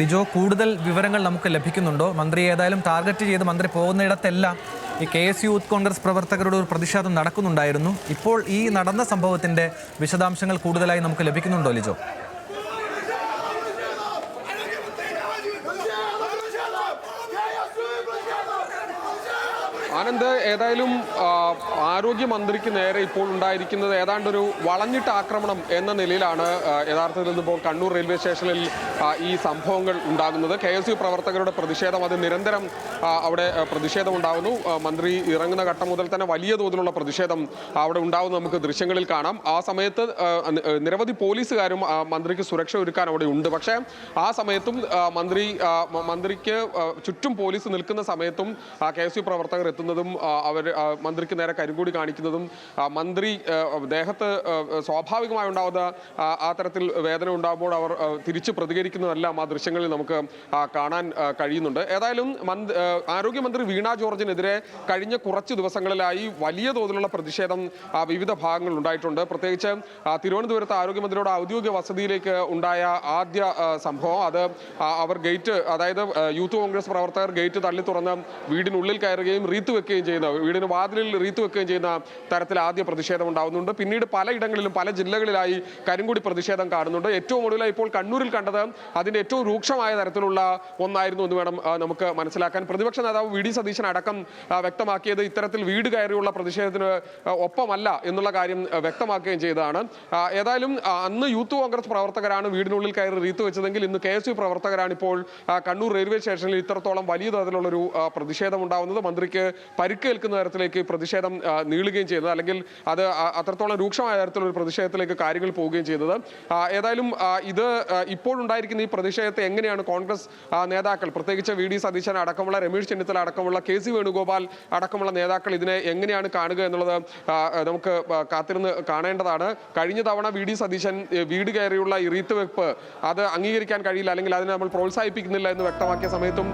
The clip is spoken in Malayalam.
ലിജോ, കൂടുതൽ വിവരങ്ങൾ നമുക്ക് ലഭിക്കുന്നുണ്ടോ? മന്ത്രി ഏതായാലും ടാർഗറ്റ് ചെയ്ത് മന്ത്രി പോകുന്നിടത്തെല്ലാം ഈ KS യൂത്ത് കോൺഗ്രസ് പ്രവർത്തകരുടെ ഒരു പ്രതിഷേധം നടക്കുന്നുണ്ടായിരുന്നു. ഇപ്പോൾ ഈ നടന്ന സംഭവത്തിന്റെ വിശദാംശങ്ങൾ കൂടുതലായി നമുക്ക് ലഭിക്കുന്നുണ്ടോ ലിജോ? ആനന്ദ്, ഏതായാലും ആരോഗ്യമന്ത്രിക്ക് നേരെ ഇപ്പോൾ ഉണ്ടായിരിക്കുന്നത് ഏതാണ്ടൊരു വളഞ്ഞിട്ട ആക്രമണം എന്ന നിലയിലാണ് യഥാർത്ഥത്തിൽ ഇപ്പോൾ കണ്ണൂർ റെയിൽവേ സ്റ്റേഷനിൽ ഈ സംഭവങ്ങൾ ഉണ്ടാകുന്നത്. KSU പ്രവർത്തകരുടെ പ്രതിഷേധം, അത് നിരന്തരം അവിടെ പ്രതിഷേധം ഉണ്ടാകുന്നു. മന്ത്രി ഇറങ്ങുന്ന ഘട്ടം മുതൽ തന്നെ വലിയ തോതിലുള്ള പ്രതിഷേധം അവിടെ ഉണ്ടാകുന്ന നമുക്ക് ദൃശ്യങ്ങളിൽ കാണാം. ആ സമയത്ത് നിരവധി പോലീസുകാരും മന്ത്രിക്ക് സുരക്ഷ ഒരുക്കാൻ അവിടെ ഉണ്ട്. പക്ഷേ ആ സമയത്തും മന്ത്രിക്ക് ചുറ്റും പോലീസ് നിൽക്കുന്ന സമയത്തും KSU പ്രവർത്തകർ എത്തുന്നതും അവർ മന്ത്രിക്ക് നേരെ കരിങ്കൊടി കാണിക്കുന്നതും മന്ത്രി ദേഹത്ത് സ്വാഭാവികമായി ഉണ്ടാവുന്ന ആ തരത്തിൽ വേദന ഉണ്ടാകുമ്പോൾ അവർ തിരിച്ച് പ്രതികരിക്കുന്നതെല്ലാം ആ ദൃശ്യങ്ങളിൽ നമുക്ക് കാണാൻ കഴിയുന്നുണ്ട്. ഏതായാലും ആരോഗ്യമന്ത്രി വീണ ജോർജിനെതിരെ കഴിഞ്ഞ കുറച്ച് ദിവസങ്ങളിലായി വലിയ തോതിലുള്ള പ്രതിഷേധം വിവിധ ഭാഗങ്ങളിൽ ഉണ്ടായിട്ടുണ്ട്. പ്രത്യേകിച്ച് തിരുവനന്തപുരത്ത് ആരോഗ്യമന്ത്രിയുടെ ഔദ്യോഗിക വസതിയിലേക്ക് ഉണ്ടായ ആദ്യ സംഭവം, അത് അവർ ഗേറ്റ്, അതായത് യൂത്ത് കോൺഗ്രസ് പ്രവർത്തകർ ഗേറ്റ് തള്ളി തുറന്ന് വീടിനുള്ളിൽ കയറുകയും റീത്ത് വെക്കുകയും ചെയ്യുന്ന, വീടിന് വാതിലിൽ റീത്ത് വെക്കുകയും ചെയ്യുന്ന തരത്തിൽ ആദ്യ പ്രതിഷേധം ഉണ്ടാകുന്നുണ്ട്. പിന്നീട് പലയിടങ്ങളിലും പല ജില്ലകളിലായി കരിങ്കൊടി പ്രതിഷേധം കാണുന്നുണ്ട്. ഏറ്റവും ഒടുവിലായി ഇപ്പോൾ കണ്ണൂരിൽ കണ്ടത് അതിന്റെ ഏറ്റവും രൂക്ഷമായ തരത്തിലുള്ള ഒന്നായിരുന്നു എന്ന് വേണം നമുക്ക് മനസ്സിലാക്കാൻ. പ്രതിപക്ഷ നേതാവ് VD സതീശൻ അടക്കം വ്യക്തമാക്കിയത് ഇത്തരത്തിൽ വീട് കയറിയുള്ള പ്രതിഷേധത്തിന് ഒപ്പമല്ല എന്നുള്ള കാര്യം വ്യക്തമാക്കുകയും ചെയ്തതാണ്. ഏതായാലും അന്ന് യൂത്ത് കോൺഗ്രസ് പ്രവർത്തകരാണ് വീടിനുള്ളിൽ കയറി റീത്ത് വെച്ചതെങ്കിൽ ഇന്ന് KSU പ്രവർത്തകരാണ് ഇപ്പോൾ കണ്ണൂർ റെയിൽവേ സ്റ്റേഷനിൽ ഇത്രത്തോളം വലിയ തോതിലുള്ളൊരു പ്രതിഷേധം ഉണ്ടാകുന്നത്. മന്ത്രിക്ക് പരിക്കേൽക്കുന്ന തരത്തിലേക്ക് പ്രതിഷേധം നീളുകയും ചെയ്തത്, അല്ലെങ്കിൽ അത് അത്രത്തോളം രൂക്ഷമായ തരത്തിലൊരു പ്രതിഷേധത്തിലേക്ക് കാര്യങ്ങൾ പോവുകയും ചെയ്തത്. ഏതായാലും ഇത് ഇപ്പോഴുണ്ടായിരിക്കുന്ന ഈ പ്രതിഷേധത്തെ എങ്ങനെയാണ് കോൺഗ്രസ് നേതാക്കൾ, പ്രത്യേകിച്ച് VD സതീശൻ അടക്കമുള്ള, രമേശ് ചെന്നിത്തല അടക്കമുള്ള, KC വേണുഗോപാൽ അടക്കമുള്ള നേതാക്കൾ ഇതിനെ എങ്ങനെയാണ് കാണുക എന്നുള്ളത് നമുക്ക് കാത്തിരുന്ന് കാണേണ്ടതാണ്. കഴിഞ്ഞ തവണ VD സതീശൻ വീട് കയറിയുള്ള ഈ റീത്ത് വെപ്പ് അത് അംഗീകരിക്കാൻ കഴിയില്ല, അല്ലെങ്കിൽ അതിനെ നമ്മൾ പ്രോത്സാഹിപ്പിക്കുന്നില്ല എന്ന് വ്യക്തമാക്കിയ സമയത്തും